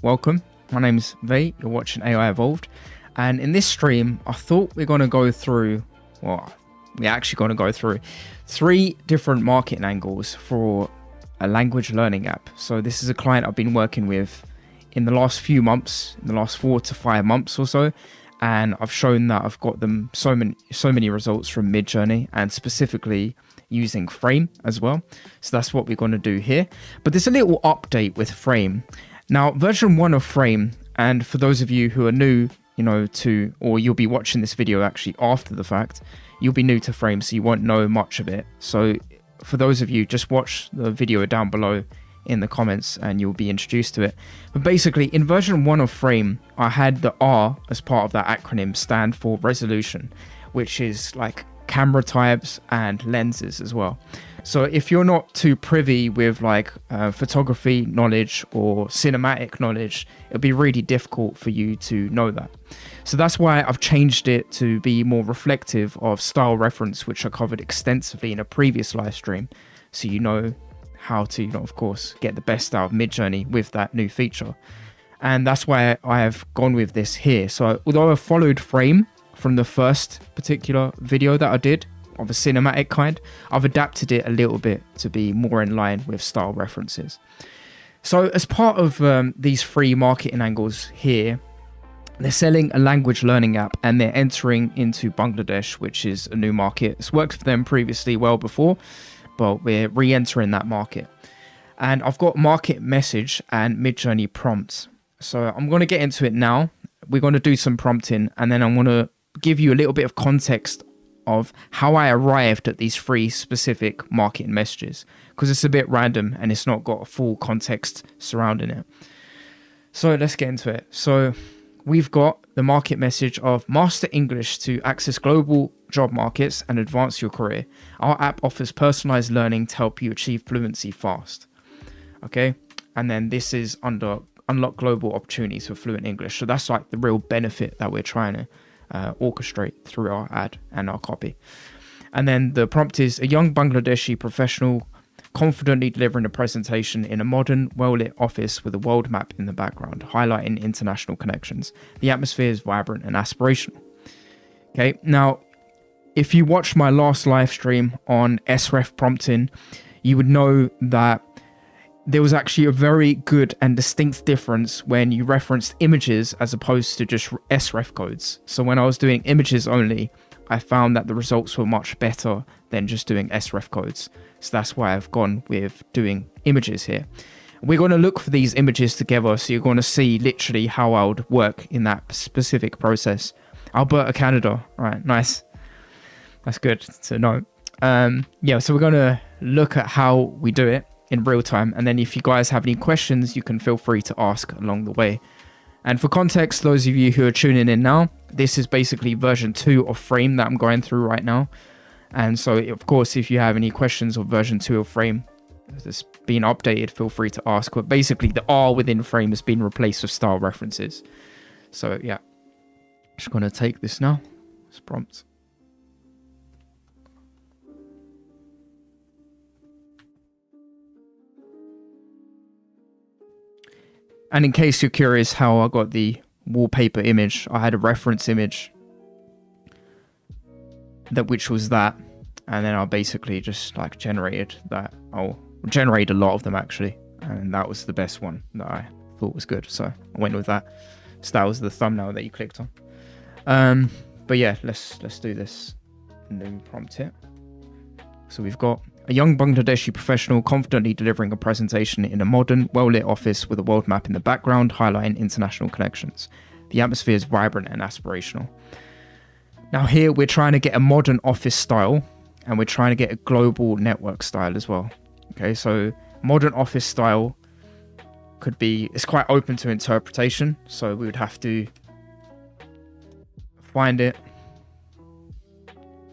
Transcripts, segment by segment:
welcome. My name's V, you're watching AI Evolved, and in this stream I thought we're going to go through, well, we're actually going to go through 3 different marketing angles for a language learning app. So this is a client I've been working with in the last few months, in the last 4 to 5 months or so, and I've shown that I've got them so many results from Midjourney, and specifically using F.R.A.M.E as well. So that's what we're going to do here. But there's a little update with F.R.A.M.E. Now, version 1 of F.R.A.M.E, and for those of you who are new, or you'll be watching this video actually after the fact, you'll be new to F.R.A.M.E, so you won't know much of it. So for those of you, just watch the video down below in the comments and you'll be introduced to it. But basically, in version 1 of F.R.A.M.E, I had the R as part of that acronym stand for resolution, which is like camera types and lenses as well. So if you're not too privy with like photography knowledge or cinematic knowledge, it'll be really difficult for you to know that. So that's why I've changed it to be more reflective of style reference, which I covered extensively in a previous live stream. So you know how to, of course, get the best out of Midjourney with that new feature. And that's why I have gone with this here. So although I followed F.R.A.M.E from the first particular video that I did of a cinematic kind, I've adapted it a little bit to be more in line with style references. So as part of these 3 marketing angles here, they're selling a language learning app and they're entering into Bangladesh, which is a new market. It's worked for them previously well before, but we're re-entering that market. And I've got market message and Midjourney prompts. So I'm going to get into it now. We're going to do some prompting, and then I'm going to give you a little bit of context of how I arrived at these 3 specific marketing messages, because it's a bit random and it's not got a full context surrounding it. So let's get into it. So we've got the market message of master English to access global job markets and advance your career. Our app offers personalized learning to help you achieve fluency fast. Okay. And then this is under unlock global opportunities for fluent English. So that's like the real benefit that we're trying to orchestrate through our ad and our copy. And then the prompt is a young Bangladeshi professional confidently delivering a presentation in a modern, well-lit office with a world map in the background, highlighting international connections. The atmosphere is vibrant and aspirational. Okay, now, if you watched my last live stream on SREF prompting, you would know that there was actually a very good and distinct difference when you referenced images as opposed to just SREF codes. So when I was doing images only, I found that the results were much better than just doing SREF codes. So that's why I've gone with doing images here. We're going to look for these images together, so you're going to see literally how I would work in that specific process. Alberta, Canada. All right, nice. That's good to know. So we're going to look at how we do it in real time, and then if you guys have any questions, you can feel free to ask along the way. And for context, those of you who are tuning in now, this is basically version 2 of F.R.A.M.E that I'm going through right now. And so, of course, if you have any questions of version 2 of F.R.A.M.E that's been updated, feel free to ask. But basically, the R within F.R.A.M.E has been replaced with style references. So, yeah. Just going to take this now. This prompt. And in case you're curious how I got the wallpaper image, I had a reference image which was that, and then I basically just like generated that. I'll generate a lot of them actually, and that was the best one that I thought was good, so I went with that. So that was the thumbnail that you clicked on. But yeah, let's do this new prompt here. So we've got a young Bangladeshi professional confidently delivering a presentation in a modern, well-lit office with a world map in the background, highlighting international connections. The atmosphere is vibrant and aspirational. Now here we're trying to get a modern office style, and we're trying to get a global network style as well. Okay, so modern office style could be, it's quite open to interpretation, so we would have to find it.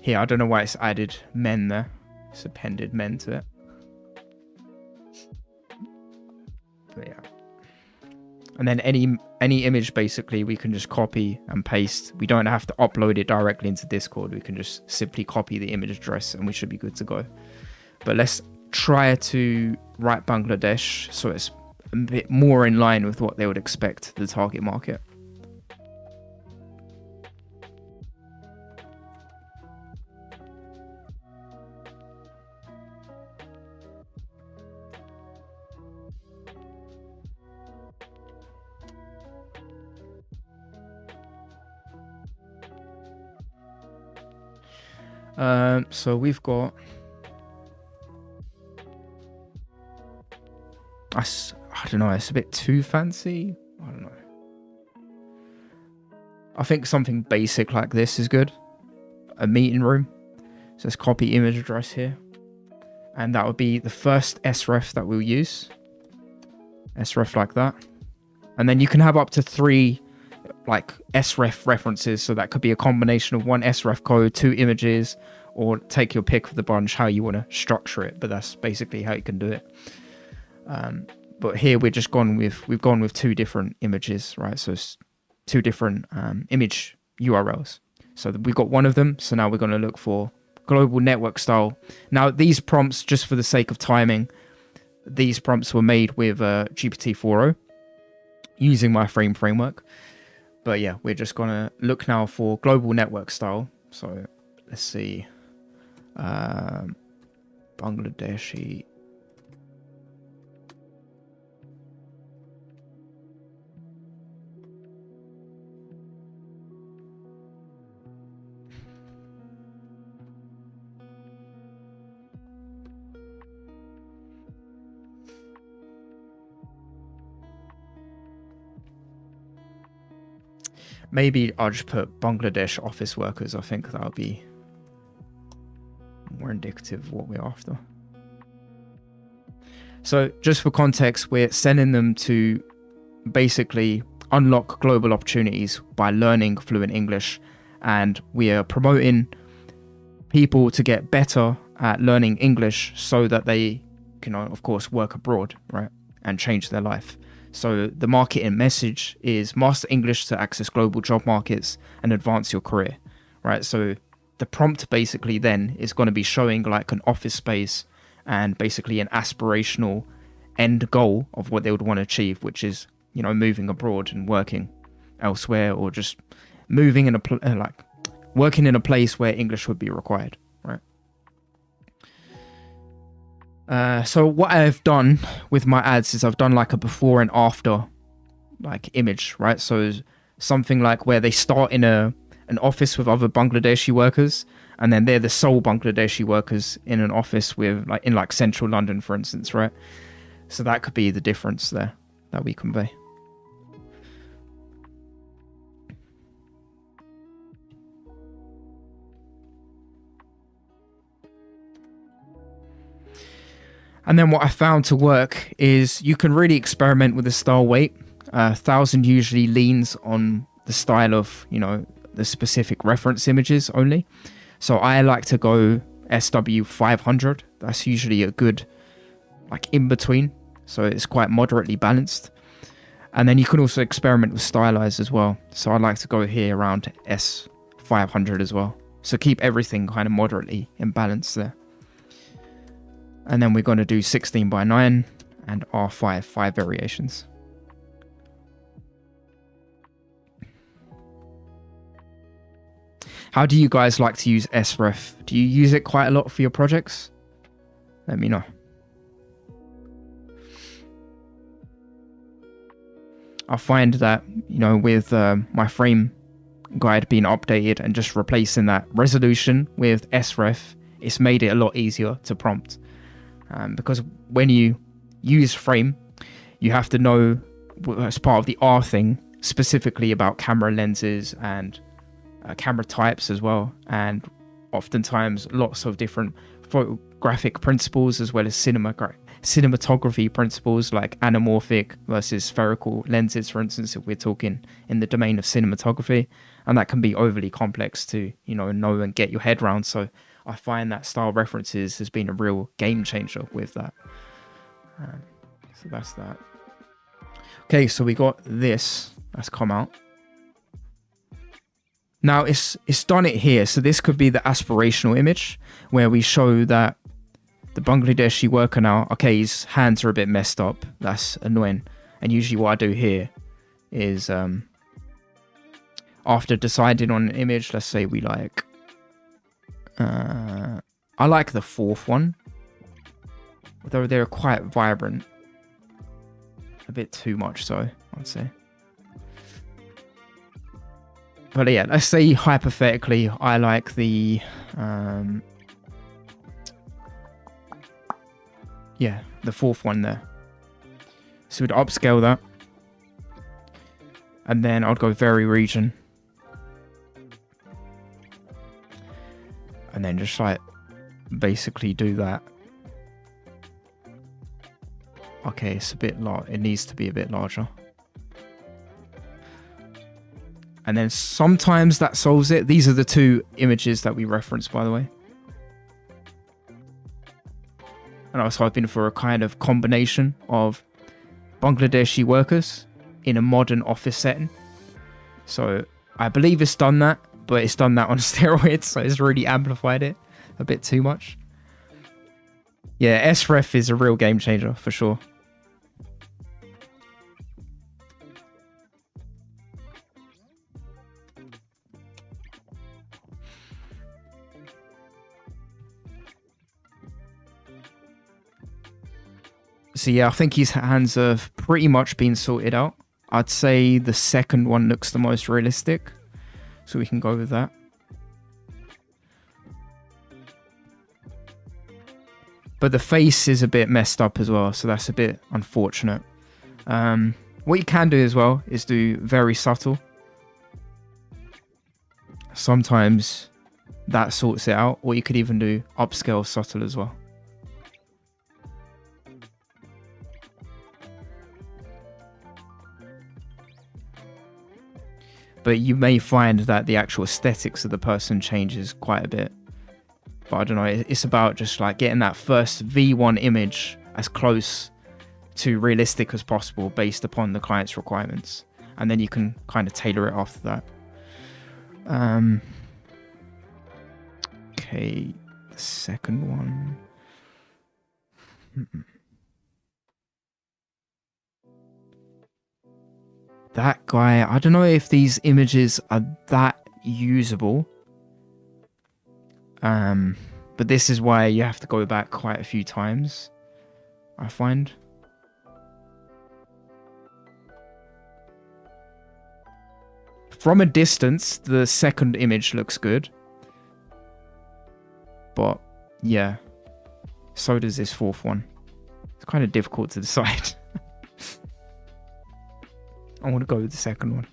Here, I don't know why it's added men there. It's appended men to it. But yeah. And then any image, basically, we can just copy and paste. We don't have to upload it directly into Discord. We can just simply copy the image address and we should be good to go. But let's try to write Bangladesh so it's a bit more in line with what they would expect the target market. So we've got, I don't know, it's a bit too fancy. I don't know. I think something basic like this is good. A meeting room. So let's copy image address here. And that would be the first sref that we'll use. Sref like that. And then you can have up to 3 like sref references. So that could be a combination of 1 sref code, 2 images, or take your pick of the bunch, how you want to structure it. But that's basically how you can do it. But here we've gone with 2 different images, right? So it's 2 different image URLs. So we've got one of them. So now we're going to look for global network style. Now these prompts, just for the sake of timing, these prompts were made with GPT-4o using my F.R.A.M.E framework. But yeah, we're just going to look now for global network style. So let's see. Bangladeshi. Maybe I'll just put Bangladesh office workers. I think that'll be more indicative of what we're after. So just for context, we're sending them to basically unlock global opportunities by learning fluent English. And we are promoting people to get better at learning English so that they can, of course, work abroad, right? And change their life. So the marketing message is master English to access global job markets and advance your career, right? So the prompt basically then is going to be showing like an office space and basically an aspirational end goal of what they would want to achieve, which is, moving abroad and working elsewhere, or just moving in working in a place where English would be required, right? So what I've done with my ads is I've done like a before and after like image, right? So something like where they start in an office with other Bangladeshi workers, and then they're the sole Bangladeshi workers in an office with in central London, for instance, right? So that could be the difference there that we convey. And then what I found to work is you can really experiment with the style weight. 1000 usually leans on the style of, the specific reference images only. So I like to go SW 500. That's usually a good, in between. So it's quite moderately balanced. And then you can also experiment with stylize as well. So I like to go here around S 500 as well. So keep everything kind of moderately in balance there. And then we're going to do 16:9 and R5, 5 variations. How do you guys like to use sref? Do you use it quite a lot for your projects? Let me know. I find that, with my F.R.A.M.E guide being updated and just replacing that resolution with sref, it's made it a lot easier to prompt. Because when you use F.R.A.M.E, you have to know, as part of the R thing, specifically about camera lenses and camera types as well. And oftentimes lots of different photographic principles as well as cinematography principles, like anamorphic versus spherical lenses, for instance, if we're talking in the domain of cinematography. And that can be overly complex to, know and get your head around. So I find that style references has been a real game changer with that. So that's that. Okay, so we got this that's come out. Now it's done it here. So this could be the aspirational image where we show that, the Bangladeshi worker now, okay, his hands are a bit messed up. That's annoying. And usually what I do here is after deciding on an image, let's say we like, I like the fourth one, although they're quite vibrant. A bit too much so, I'd say. But yeah, let's say hypothetically, I like the, the fourth one there. So we'd upscale that. And then I'd go vary region. And then just like basically do that. Okay, it's a bit large. It needs to be a bit larger. And then sometimes that solves it. These are the two images that we referenced, by the way. And I was hoping for a kind of combination of Bangladeshi workers in a modern office setting. So I believe it's done that, but it's done that on steroids, so it's really amplified it a bit too much. Yeah, SREF is a real game changer for sure. So yeah, I think his hands have pretty much been sorted out. I'd say the second one looks the most realistic, so we can go with that. But the face is a bit messed up as well, so that's a bit unfortunate. What you can do as well is do very subtle. Sometimes that sorts it out, or you could even do upscale subtle as well. But you may find that the actual aesthetics of the person changes quite a bit. But I don't know, it's about just like getting that first V1 image as close to realistic as possible based upon the client's requirements. And then you can kind of tailor it after that. Okay, the second one. That guy, I don't know if these images are that usable. But this is why you have to go back quite a few times, I find. From a distance, the second image looks good. But yeah, so does this fourth one. It's kind of difficult to decide. I want to go with the second one.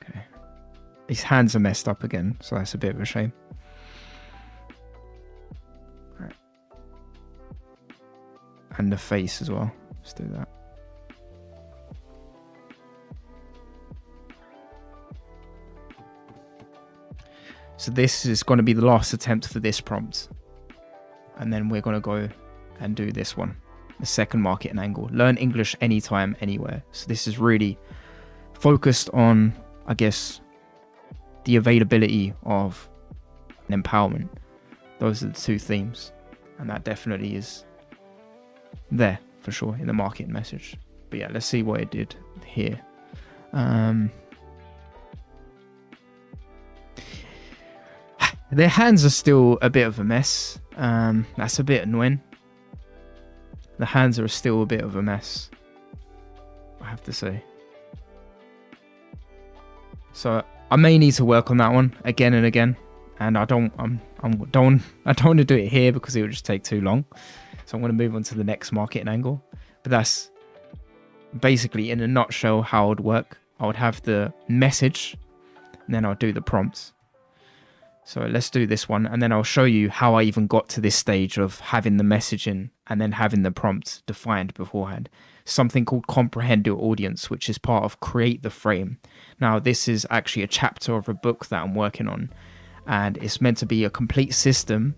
Okay. His hands are messed up again, so that's a bit of a shame. Right. And the face as well. Let's do that. So this is going to be the last attempt for this prompt. And then we're going to go and do this one, the second marketing angle. Learn English anytime, anywhere. So this is really focused on, I guess, the availability of an empowerment. Those are the two themes. And that definitely is there, for sure, in the marketing message. But yeah, let's see what it did here. Their hands are still a bit of a mess. That's a bit annoying. The hands are still a bit of a mess, I have to say. So I may need to work on that one again and again, and I don't want to do it here because it would just take too long. So I'm going to move on to the next marketing angle. But that's basically, in a nutshell, how it would work. I would have the message, and then I'll do the prompts. So let's do this one, and then I'll show you how I even got to this stage of having the messaging and then having the prompt defined beforehand. Something called comprehend your audience, which is part of create the frame. Now, this is actually a chapter of a book that I'm working on, and it's meant to be a complete system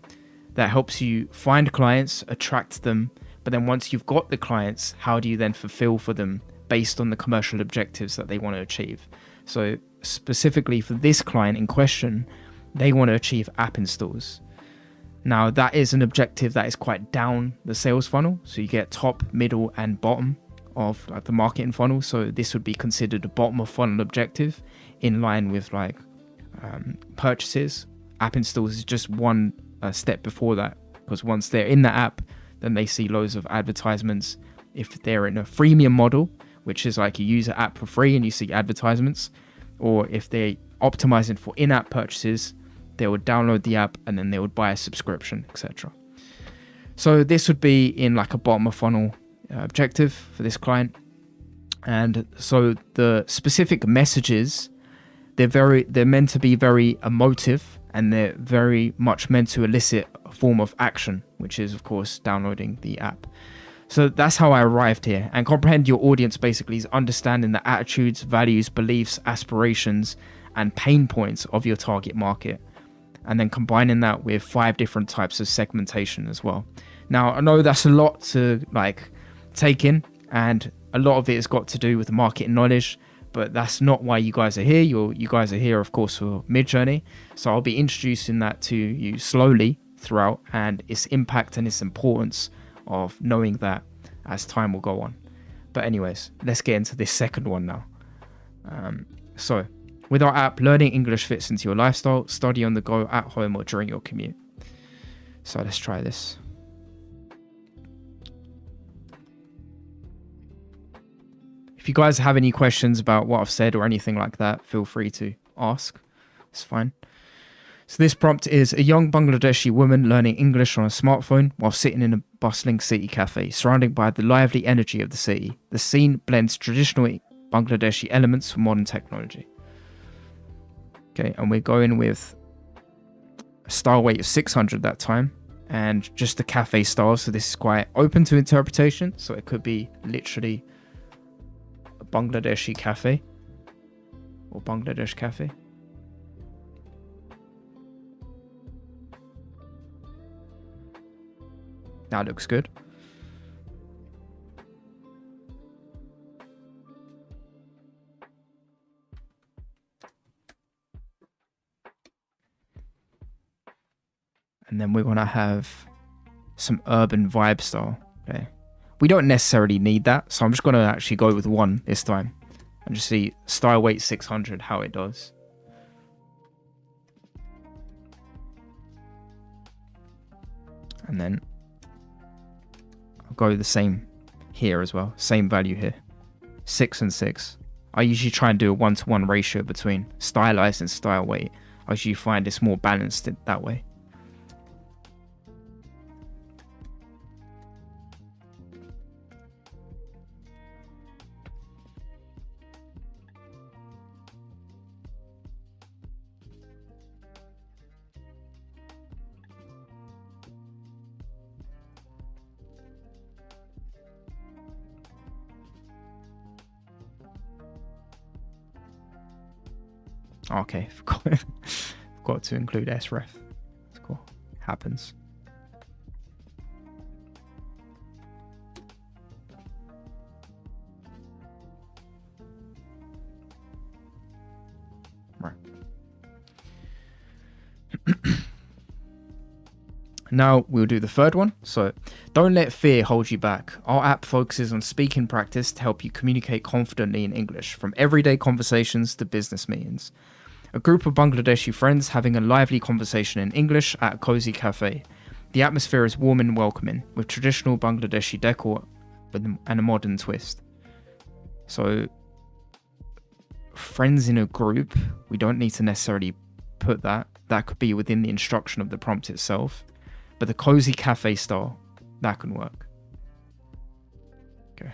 that helps you find clients, attract them, but then once you've got the clients, how do you then fulfill for them based on the commercial objectives that they want to achieve? So specifically for this client in question, they want to achieve app installs. Now, that is an objective that is quite down the sales funnel. So you get top, middle, and bottom of like the marketing funnel. So this would be considered a bottom of funnel objective, in line with like purchases. App installs is just one step before that, because once they're in the app, then they see loads of advertisements. If they're in a freemium model, which is like you use an app for free and you see advertisements, or if they're optimizing for in-app purchases, they would download the app and then they would buy a subscription, etc. So this would be in like a bottom of funnel objective for this client. And so the specific messages, they're meant to be very emotive, and they're very much meant to elicit a form of action, which is of course downloading the app. So that's how I arrived here. And comprehend your audience basically is understanding the attitudes, values, beliefs, aspirations, and pain points of your target market, and then combining that with 5 different types of segmentation as well. Now, I know that's a lot to like take in, and a lot of it has got to do with the marketing knowledge, but that's not why you guys are here. You guys are here, of course, for Midjourney. So I'll be introducing that to you slowly throughout, and its impact and its importance of knowing that as time will go on. But anyways, let's get into this second one now. So with our app, learning English fits into your lifestyle. Study on the go, at home, or during your commute. So let's try this. If you guys have any questions about what I've said or anything like that, feel free to ask. It's fine. So this prompt is: a young Bangladeshi woman learning English on a smartphone while sitting in a bustling city cafe, surrounded by the lively energy of the city. The scene blends traditional Bangladeshi elements with modern technology. Okay, and we're going with a star weight of 600 that time, and just the cafe style. So this is quite open to interpretation. So it could be literally a Bangladeshi cafe or Bangladesh cafe. That looks good. And then we're going to have some urban vibe style. Okay. We don't necessarily need that, so I'm just going to actually go with 1 this time and just see style weight 600, how it does. And then I'll go the same here as well. Same value here. 6 and 6. I usually try and do a 1-to-1 ratio between stylized and style weight. I usually find it's more balanced that way. Okay, forgot to include sref. That's cool. Happens. Right. Now we'll do the third one. So, don't let fear hold you back. Our app focuses on speaking practice to help you communicate confidently in English, from everyday conversations to business meetings. A group of Bangladeshi friends having a lively conversation in English at a cozy cafe. The atmosphere is warm and welcoming, with traditional Bangladeshi decor and a modern twist. So, friends in a group, we don't need to necessarily put that. That could be within the instruction of the prompt itself. But the cozy cafe style, that can work. Okay.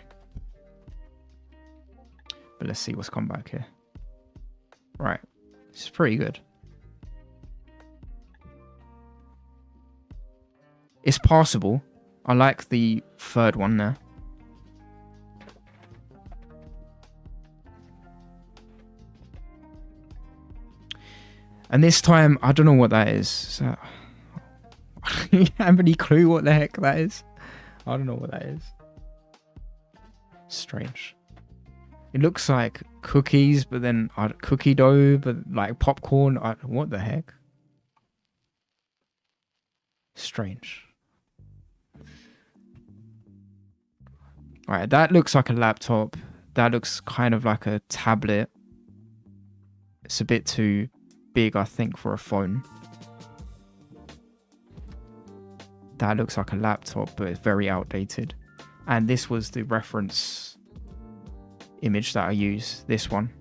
But let's see what's come back here. Right. It's pretty good. It's passable. I like the third one there. And this time, I don't know what that is. So, you have any clue what the heck that is? I don't know what that is. Strange. It looks like cookies, but then cookie dough, but like popcorn. What the heck? Strange. Alright, that looks like a laptop. That looks kind of like a tablet. It's a bit too big, I think, for a phone. That looks like a laptop, but it's very outdated. And this was the reference image that I use. This one.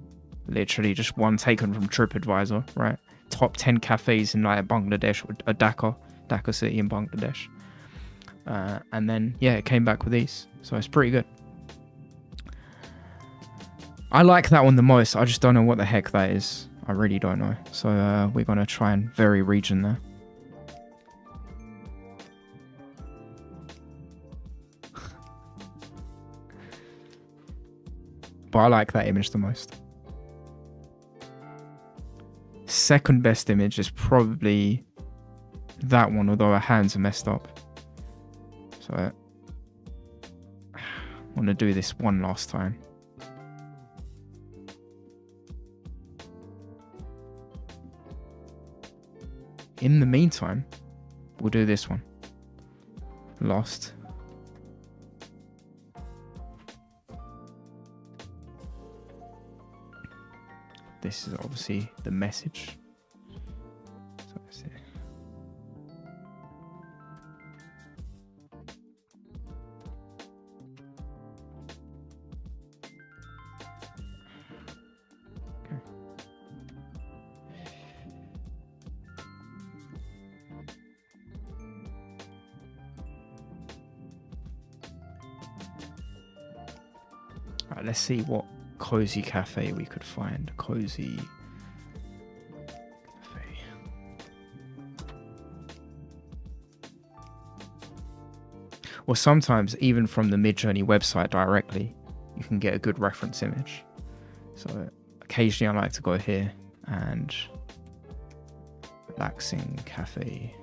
Literally just one taken from TripAdvisor, right? Top 10 cafes in like Bangladesh, or Dhaka city in Bangladesh. And then, yeah, it came back with these. So it's pretty good. I like that one the most. I just don't know what the heck that is. I really don't know. So we're going to try and vary region there. But I like that image the most. Second best image is probably that one, although our hands are messed up. So I want to do this one last time. In the meantime, we'll do this one. Lost. This is obviously the message. So let's see. Okay. All right, let's see what cozy cafe we could find. Cozy cafe. Or sometimes even from the Midjourney website directly, you can get a good reference image. So occasionally I like to go here and relaxing cafe.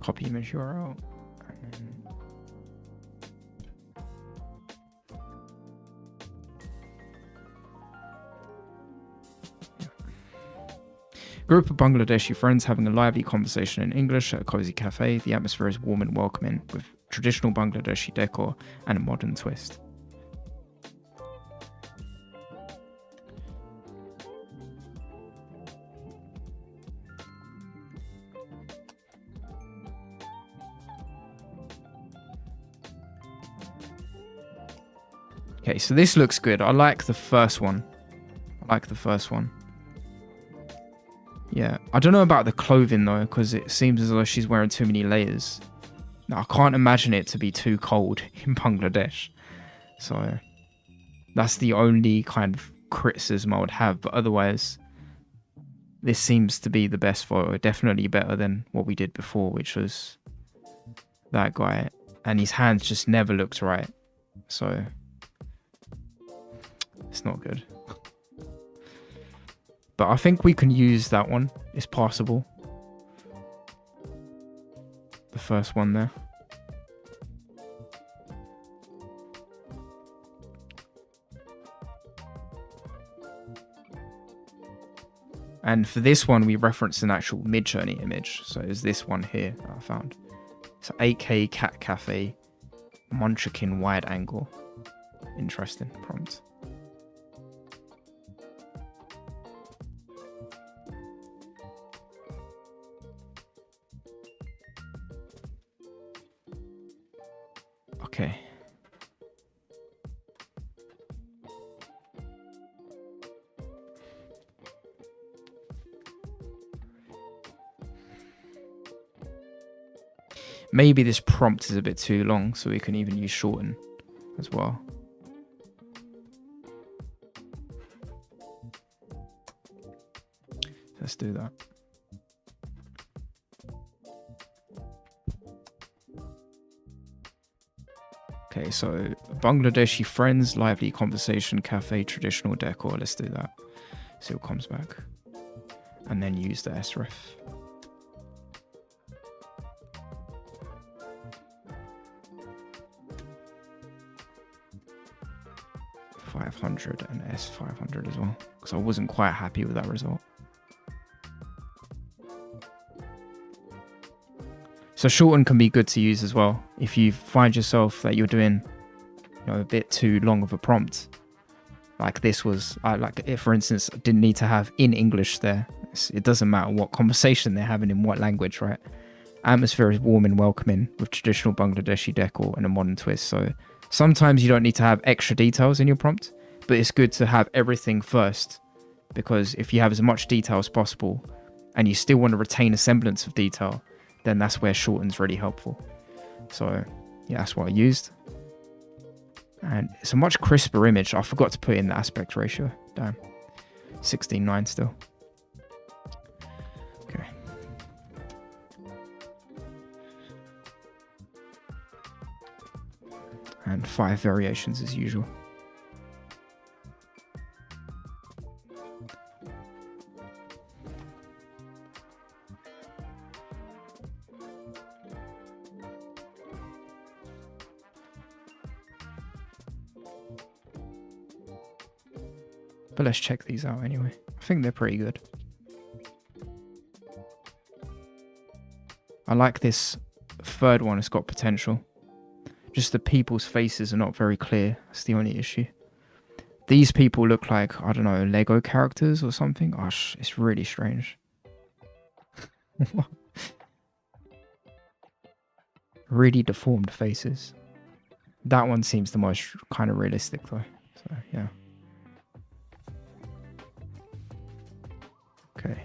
Copy image URL. And then group of Bangladeshi friends having a lively conversation in English at a cozy cafe. The atmosphere is warm and welcoming, with traditional Bangladeshi decor and a modern twist. Okay, so this looks good. I like the first one. Yeah, I don't know about the clothing though, because it seems as though she's wearing too many layers. Now, I can't imagine it to be too cold in Bangladesh. So that's the only kind of criticism I would have. But otherwise, this seems to be the best photo. Definitely better than what we did before, which was that guy. And his hands just never looked right. So it's not good. But I think we can use that one. It's passable. The first one there. And for this one, we referenced an actual Midjourney image. So it's this one here that I found. It's 8K cat cafe, munchkin wide angle. Interesting prompt. Okay. Maybe this prompt is a bit too long, so we can even use shorten as well. Let's do that. Okay, so Bangladeshi friends, lively conversation, cafe, traditional decor. Let's do that. See what comes back. And then use the sref. $500 and S500 as well, because I wasn't quite happy with that result. So shorten can be good to use as well if you find yourself that you're doing, you know, a bit too long of a prompt. Like this was, like if for instance, I didn't need to have in English there. It doesn't matter what conversation they're having in what language, right? Atmosphere is warm and welcoming with traditional Bangladeshi decor and a modern twist. So sometimes you don't need to have extra details in your prompt, but it's good to have everything first, because if you have as much detail as possible and you still want to retain a semblance of detail, then that's where shorten's really helpful. So yeah, that's what I used. And it's a much crisper image. I forgot to put in the aspect ratio. Damn. 16:9 still. Okay. And 5 variations as usual. But let's check these out anyway. I think they're pretty good. I like this third one. It's got potential. Just the people's faces are not very clear. That's the only issue. These people look like, I don't know, Lego characters or something. Gosh, it's really strange. Really deformed faces. That one seems the most kind of realistic though. So yeah. Okay.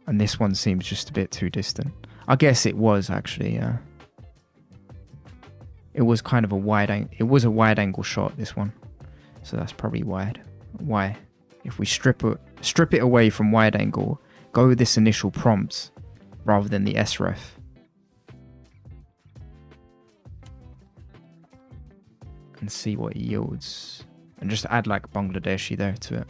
And this one seems just a bit too distant. I guess it was actually, it was kind of a wide angle shot, this one. So that's probably why. If we strip it away from wide angle, go with this initial prompt rather than the sref. And see what it yields. And just add like Bangladeshi there to it.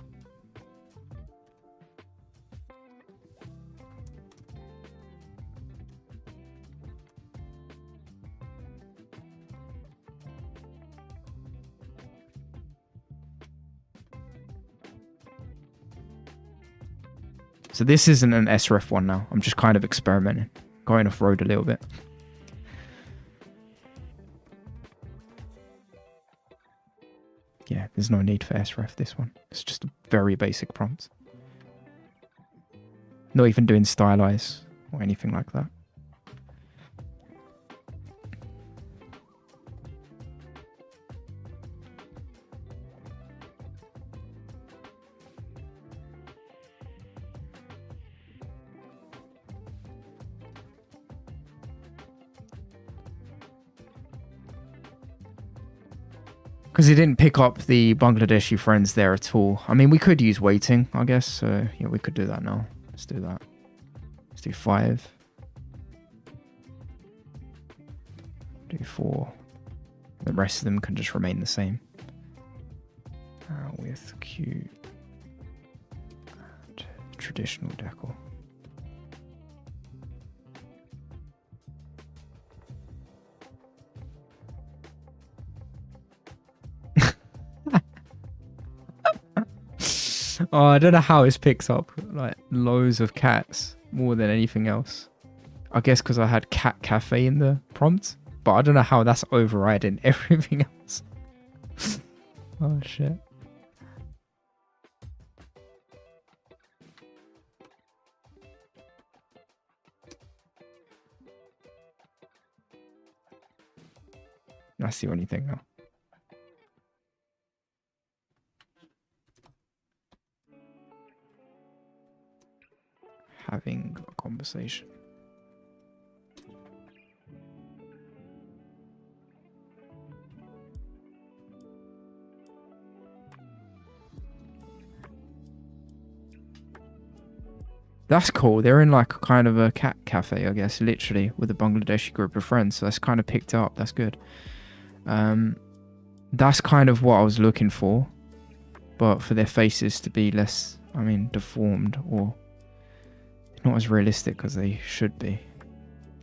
So this isn't an sref one now. I'm just kind of experimenting, going off road a little bit. Yeah, there's no need for sref this one. It's just a very basic prompt. Not even doing stylize or anything like that. Because it didn't pick up the Bangladeshi friends there at all. I mean, we could use weighting, I guess. So, yeah, we could do that now. Let's do that. Let's do 5. Do 4. The rest of them can just remain the same. With Q and traditional decor. Oh, I don't know how it picks up like loads of cats more than anything else. I guess because I had cat cafe in the prompt, but I don't know how that's overriding everything else. Oh shit. That's the only thing now. Having a conversation. That's cool. They're in like kind of a cat cafe, I guess, literally with a Bangladeshi group of friends. So that's kind of picked up. That's good. That's kind of what I was looking for. but for their faces to be less, deformed or not as realistic as they should be.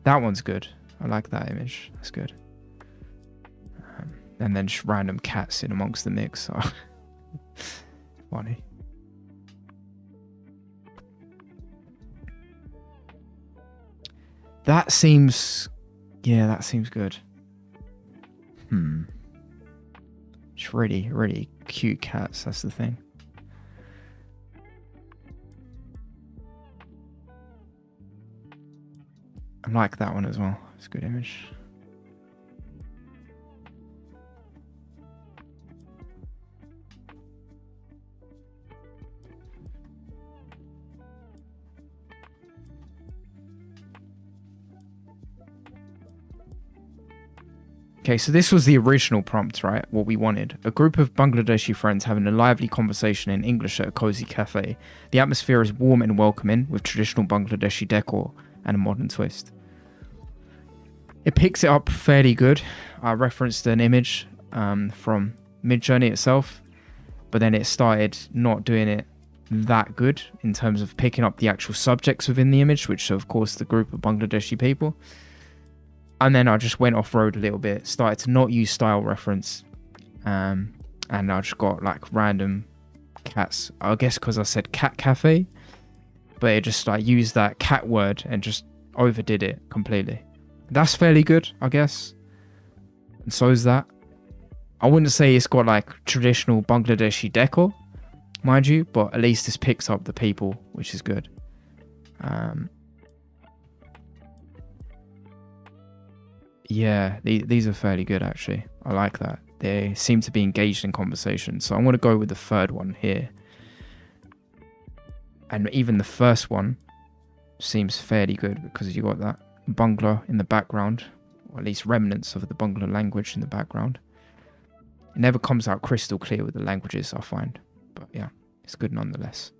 That one's good. I like that image. That's good. And then just random cats in amongst the mix. Oh. Funny. That seems good. Just really, really cute cats. That's the thing. I like that one as well. It's a good image. Okay, so this was the original prompt, right? What we wanted. A group of Bangladeshi friends having a lively conversation in English at a cozy cafe. The atmosphere is warm and welcoming with traditional Bangladeshi decor and a modern twist. It picks it up fairly good. I referenced an image from Midjourney itself, but then it started not doing it that good in terms of picking up the actual subjects within the image, which are of course the group of Bangladeshi people. And then I just went off-road a little bit, started to not use style reference, and I just got like random cats. I guess because I said cat cafe, but it just like used that cat word and just overdid it completely. That's fairly good, I guess. And so is that. I wouldn't say it's got like traditional Bangladeshi decor, mind you, but at least this picks up the people, which is good. Yeah, these are fairly good actually. I like that. They seem to be engaged in conversation. So I'm going to go with the third one here. And even the first one seems fairly good because you got that Bangla in the background, or at least remnants of the Bangla language in the background. It never comes out crystal clear with the languages, I find. But yeah, it's good nonetheless.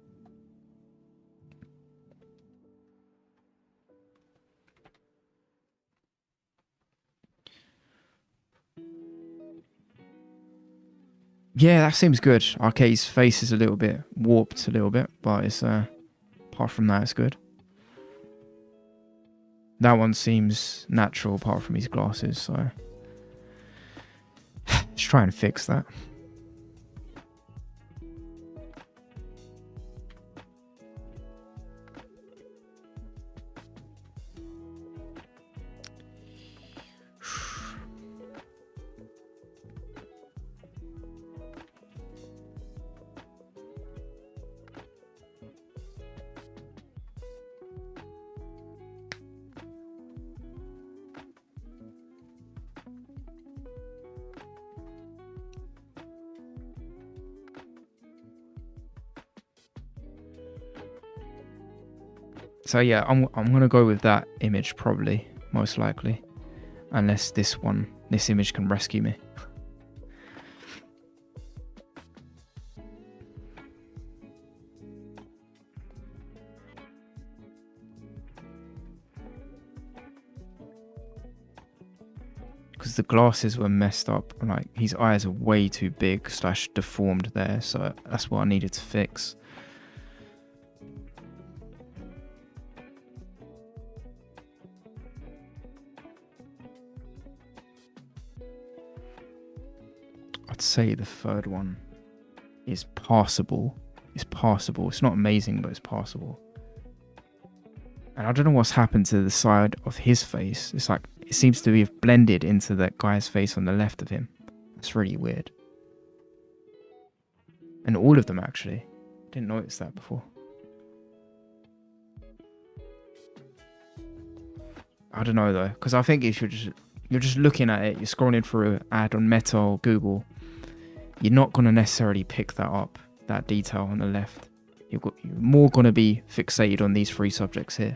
Yeah, that seems good. Arcade's face is a little bit warped a little bit, but it's apart from that, it's good. That one seems natural apart from his glasses, so let's try and fix that. So yeah, I'm gonna go with that image probably, most likely, unless this image can rescue me. Because the glasses were messed up, like his eyes are way too big / deformed there, so that's what I needed to fix. I'd say the third one is passable. It's passable. It's not amazing, but it's passable. And I don't know what's happened to the side of his face. It's like it seems to be blended into that guy's face on the left of him. That's really weird. And all of them actually. Didn't notice that before. I don't know though, because I think if you're just looking at it, you're scrolling through an ad on Meta or Google, you're not going to necessarily pick that up, that detail on the left. You're more going to be fixated on these three subjects here.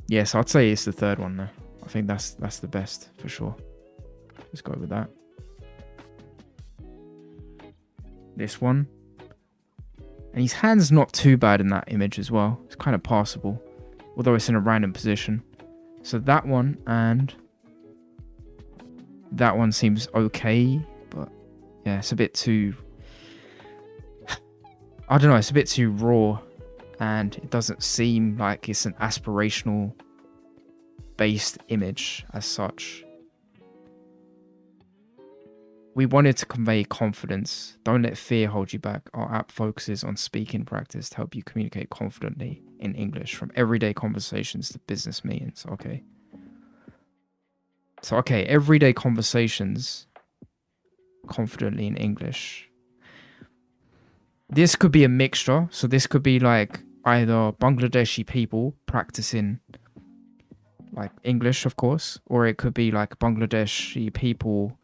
Yes, I'd say it's the third one though. I think that's the best for sure. Let's go with that. This one. And his hand's not too bad in that image as well. It's kind of passable, although it's in a random position. So that one and That one seems okay, but yeah, it's a bit too, I don't know, it's a bit too raw, and it doesn't seem like it's an aspirational based image as such. We wanted to convey confidence. Don't let fear hold you back. Our app focuses on speaking practice to help you communicate confidently in English, from everyday conversations to business meetings. Okay. So, okay, everyday conversations confidently in English. This could be a mixture. So this could be like either Bangladeshi people practicing like English, of course, or it could be like Bangladeshi people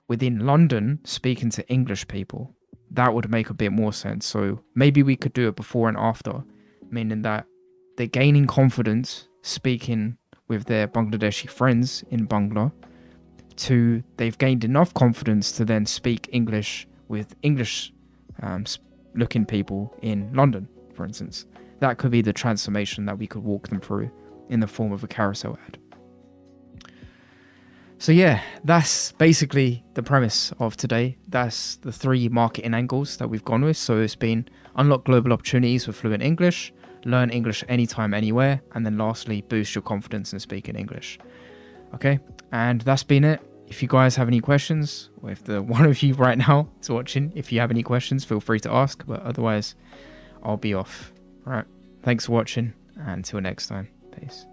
within London speaking to English people. That would make a bit more sense. So maybe we could do it before and after, meaning that they're gaining confidence speaking with their Bangladeshi friends in Bangla, to they've gained enough confidence to then speak English with English looking people in London, for instance. That could be the transformation that we could walk them through in the form of a carousel ad. So yeah, that's basically the premise of today. That's the 3 marketing angles that we've gone with. So it's been unlock global opportunities with fluent English, learn English anytime, anywhere, and then lastly, boost your confidence in speaking English. Okay, and that's been it. If you guys have any questions, or if the one of you right now is watching, if you have any questions, feel free to ask, but otherwise, I'll be off. All right, thanks for watching, and until next time, peace.